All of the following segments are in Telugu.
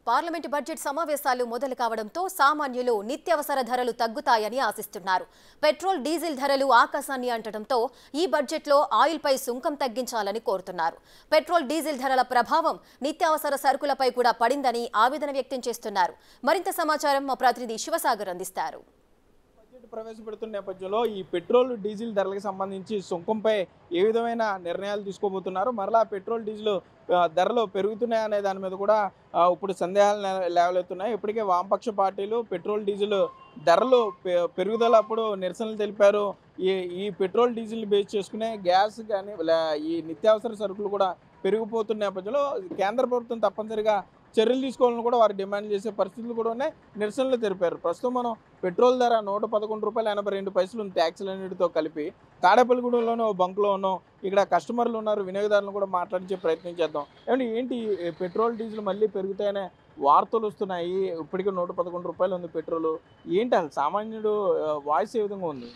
పార్లమెంటు బడ్జెట్ సమావేశాలు మొదలు కావడంతో సామాన్యులు నిత్యావసర ధరలు తగ్గుతాయని ఆశిస్తున్నారు. పెట్రోల్, డీజిల్ ధరలు ఆకాశాన్ని అంటడంతో ఈ బడ్జెట్లో ఆయిల్పై సుంకం తగ్గించాలని కోరుతున్నారు. పెట్రోల్, డీజిల్ ధరల ప్రభావం నిత్యావసర సరుకులపై కూడా పడిందని ఆవేదన వ్యక్తం చేస్తున్నారు. మరింత సమాచారం మా ప్రతినిధి శివసాగర్ అందిస్తారు. ప్రవేశపెడుతున్న నేపథ్యంలో ఈ పెట్రోల్, డీజిల్ ధరలకు సంబంధించి సుంకంపై ఏ విధమైన నిర్ణయాలు తీసుకోబోతున్నారు, మరలా పెట్రోల్, డీజిల్ ధరలు పెరుగుతున్నాయనే దాని మీద కూడా ఇప్పుడు సందేహాలు లేవలెత్తున్నాయి. ఇప్పటికే వామపక్ష పార్టీలు పెట్రోల్, డీజిల్ ధరలు పెరుగుదల అప్పుడు నిరసనలు తెలిపారు. ఈ పెట్రోల్, డీజిల్ బేస్ చేసుకునే గ్యాస్ కానీ ఈ నిత్యావసర సరుకులు కూడా పెరిగిపోతున్న నేపథ్యంలో కేంద్ర ప్రభుత్వం తప్పనిసరిగా చర్యలు తీసుకోవాలని కూడా వారు డిమాండ్ చేసే పరిస్థితులు కూడా ఉన్నాయి. నిరసనలు తెలిపారు. ప్రస్తుతం మనం పెట్రోల్ ధర ₹111.82 ఉంది ట్యాక్సులన్నిటితో కలిపి. తాడేపల్లిగూడెంలోనూ బంకులో ఉన్నాం. ఇక్కడ కస్టమర్లు ఉన్నారు, వినియోగదారులను కూడా మాట్లాడించే ప్రయత్నం చేద్దాం. ఏంటి పెట్రోల్, డీజిల్ మళ్ళీ పెరుగుతాయనే వార్తలు వస్తున్నాయి. ఇప్పటికే ₹111 ఉంది పెట్రోల్. ఏంటి అసలు సామాన్యుడు వాయిస్ ఏ విధంగా ఉంది?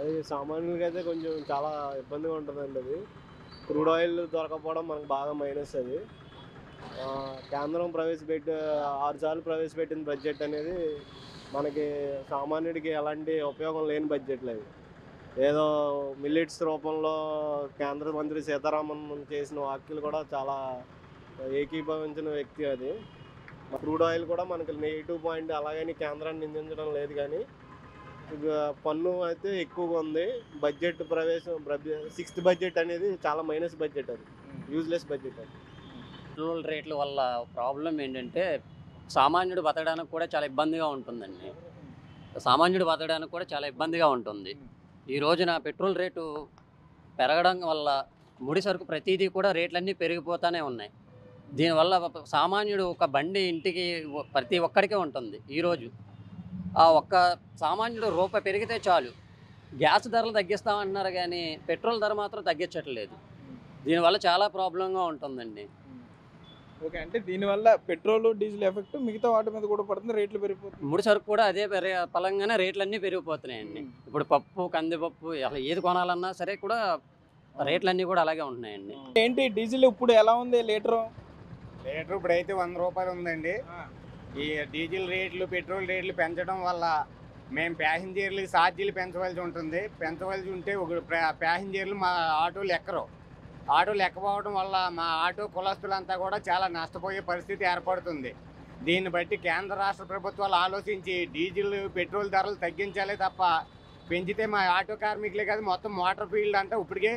అది సామాన్యులకి అయితే కొంచెం చాలా ఇబ్బందిగా ఉంటుందండి. అది క్రూడ్ ఆయిల్ దొరకపోవడం మనకు బాగా మైనస్. అది కేంద్రం 6 సార్లు ప్రవేశపెట్టిన బడ్జెట్ అనేది మనకి సామాన్యుడికి ఎలాంటి ఉపయోగం లేని బడ్జెట్ లేదు. ఏదో మిల్లెట్స్ రూపంలో కేంద్ర మంత్రి సీతారామన్ చేసిన వ్యాఖ్యలు కూడా చాలా ఏకీభవించిన వ్యక్తి. అది క్రూడ్ ఆయిల్ కూడా మనకి నెగిటివ్ పాయింట్, అలాగని కేంద్రాన్ని నిందించడం లేదు, కానీ పన్ను అయితే ఎక్కువగా ఉంది. బడ్జెట్ 6th బడ్జెట్ అనేది చాలా మైనస్ బడ్జెట్, అది యూజ్లెస్ బడ్జెట్. అది పెట్రోల్ రేట్ల వల్ల ప్రాబ్లం ఏంటంటే సామాన్యుడు బతకడానికి కూడా చాలా ఇబ్బందిగా ఉంటుందండి. ఈ రోజున పెట్రోల్ రేటు పెరగడం వల్ల ముడి సరుకు ప్రతిదీ కూడా రేట్లన్నీ పెరిగిపోతూనే ఉన్నాయి. దీనివల్ల సామాన్యుడు ఒక బండి ఇంటికి ప్రతి ఒక్కడికే ఉంటుంది. ఈరోజు ఆ ఒక్క సామాన్యుడు రూపాయి పెరిగితే చాలు గ్యాస్ ధరలు తగ్గిస్తామంటున్నారు, కానీ పెట్రోల్ ధర మాత్రం తగ్గించట్లేదు. దీనివల్ల చాలా ప్రాబ్లంగా ఉంటుందండి. ఓకే, అంటే దీనివల్ల పెట్రోల్, డీజిల్ ఎఫెక్ట్ మిగతా వాటి మీద కూడా పడుతుంది, రేట్లు పెరిగిపోతుంది. ముడి సరుకు కూడా అదే పలంగానే రేట్లన్నీ పెరిగిపోతున్నాయండి. ఇప్పుడు పప్పు, కందిపప్పు, అసలు ఏది కొనాలన్నా సరే కూడా రేట్లన్నీ కూడా అలాగే ఉంటున్నాయండి. ఏంటి డీజిల్ ఇప్పుడు ఎలా ఉంది లీటరు? ఇప్పుడైతే ₹100 ఉందండి. ఈ డీజిల్ రేట్లు, పెట్రోల్ రేట్లు పెంచడం వల్ల మేము ప్యాసింజర్లు ఛార్జీలు పెంచవలసి ఉంటే ప్యాసింజర్లు మా ఆటోలు ఎక్కకపోవడం వల్ల మా ఆటో కులస్తులంతా కూడా చాలా నష్టపోయే పరిస్థితి ఏర్పడుతుంది. దీన్ని బట్టి కేంద్ర రాష్ట్ర ప్రభుత్వాలు ఆలోచించి డీజిల్, పెట్రోల్ ధరలు తగ్గించాలే తప్ప పెంచితే మా ఆటో కార్మికులే కాదు, మొత్తం మోటార్ ఫీల్డ్ అంతా ఇప్పటికే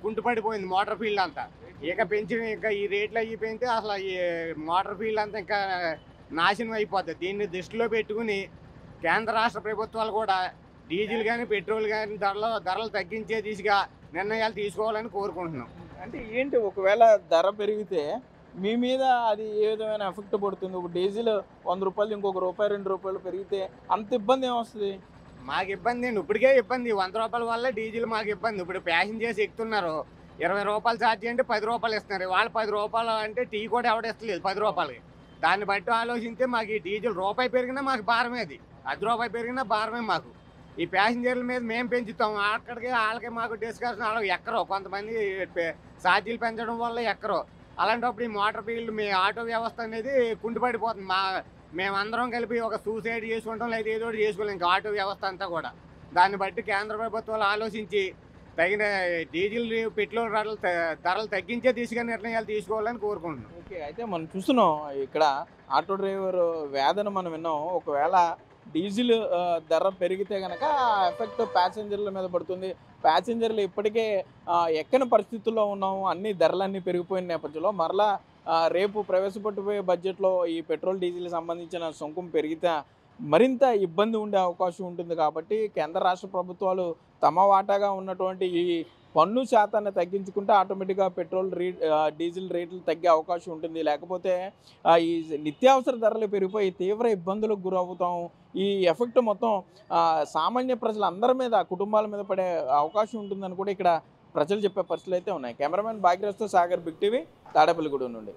కుంటుపడిపోయింది. మోటార్ ఫీల్డ్ అంతా ఇంకా ఈ రేట్లు అయ్యి పెంచితే అసలు ఈ మోటార్ ఫీల్డ్ అంతా ఇంకా నాశనం అయిపోతుంది. దీన్ని దృష్టిలో పెట్టుకుని కేంద్ర రాష్ట్ర ప్రభుత్వాలు కూడా డీజిల్ కానీ, పెట్రోల్ కానీ ధరలు తగ్గించే దిశగా నిర్ణయాలు తీసుకోవాలని కోరుకుంటున్నాం. అంటే ఏంటి, ఒకవేళ ధర పెరిగితే మీ మీద అది ఏ విధమైన ఎఫెక్ట్ పడుతుంది? ఇప్పుడు డీజిల్ ₹100 ఇంకొక ₹2 పెరిగితే అంత ఇబ్బంది ఏమొస్తుంది? మాకు ఇబ్బంది అండి, ఇప్పటికే ఇబ్బంది. ₹100 వల్ల డీజిల్ మాకు ఇబ్బంది. ఇప్పుడు ప్యాసింజర్స్ ఎక్కుతున్నారు, ₹20 ఛార్జీ అంటే ₹10 ఇస్తున్నారు. వాళ్ళు ₹10 అంటే టీ కూడా ఎవడేస్తలేదు ₹10. దాన్ని బట్టి ఆలోచిస్తే మాకు ఈ డీజిల్ రూపాయి పెరిగినా మాకు భారమే, అది ₹10 పెరిగినా భారమే మాకు. ఈ ప్యాసింజర్ల మీద మేము పెంచుతాం, అక్కడికి వాళ్ళకి మాకు డిస్కషన్. వాళ్ళకి ఎక్కరో కొంతమంది ఛార్జీలు పెంచడం వల్ల ఎక్కరో. అలాంటప్పుడు ఈ మోటార్ ఫీల్డ్, మీ ఆటో వ్యవస్థ అనేది కుంటుపడిపోతుంది. మేమందరం కలిపి ఒక సూసైడ్ చేసుకుంటాం, లేదా ఏదో ఒకటి చేసుకోలేం ఇంకా ఆటో వ్యవస్థ అంతా కూడా. దాన్ని బట్టి కేంద్ర ప్రభుత్వాలు ఆలోచించి తగిన డీజిల్, పెట్రోల్ ధరలు తగ్గించే దిశగా నిర్ణయాలు తీసుకోవాలని కోరుకుంటున్నాం. ఓకే, అయితే మనం చూస్తున్నాం ఇక్కడ ఆటో డ్రైవర్ వేదన మనం విన్నాం. ఒకవేళ డీజిల్ ధర పెరిగితే కనుక ఎఫెక్ట్ ప్యాసింజర్ల మీద పడుతుంది. ప్యాసింజర్లు ఇప్పటికే ఎక్కని పరిస్థితుల్లో ఉన్నాము, అన్ని ధరలన్నీ పెరిగిపోయిన నేపథ్యంలో మరలా రేపు ప్రవేశపెట్టబోయే బడ్జెట్లో ఈ పెట్రోల్, డీజిల్ సంబంధించిన సుంకం పెరిగితే మరింత ఇబ్బంది ఉండే అవకాశం ఉంటుంది. కాబట్టి కేంద్ర రాష్ట్ర ప్రభుత్వాలు తమ వాటాగా ఉన్నటువంటి ఈ పన్ను శాతాన్ని తగ్గించుకుంటే ఆటోమేటిక్గా పెట్రోల్, డీజిల్ రేట్లు తగ్గే అవకాశం ఉంటుంది. లేకపోతే ఈ నిత్యావసర ధరలు పెరిగిపోయి తీవ్ర ఇబ్బందులకు గురవుతాం. ఈ ఎఫెక్ట్ మొత్తం సామాన్య ప్రజలందరి మీద, కుటుంబాల మీద పడే అవకాశం ఉంటుందని కూడా ఇక్కడ ప్రజలు చెప్పే పరిస్థితులు అయితే ఉన్నాయి. కెమెరామెన్ భాగ్యరాజ్తో సాగర్, బిగ్ టీవీ, తాడేపల్లిగూడెం నుండి.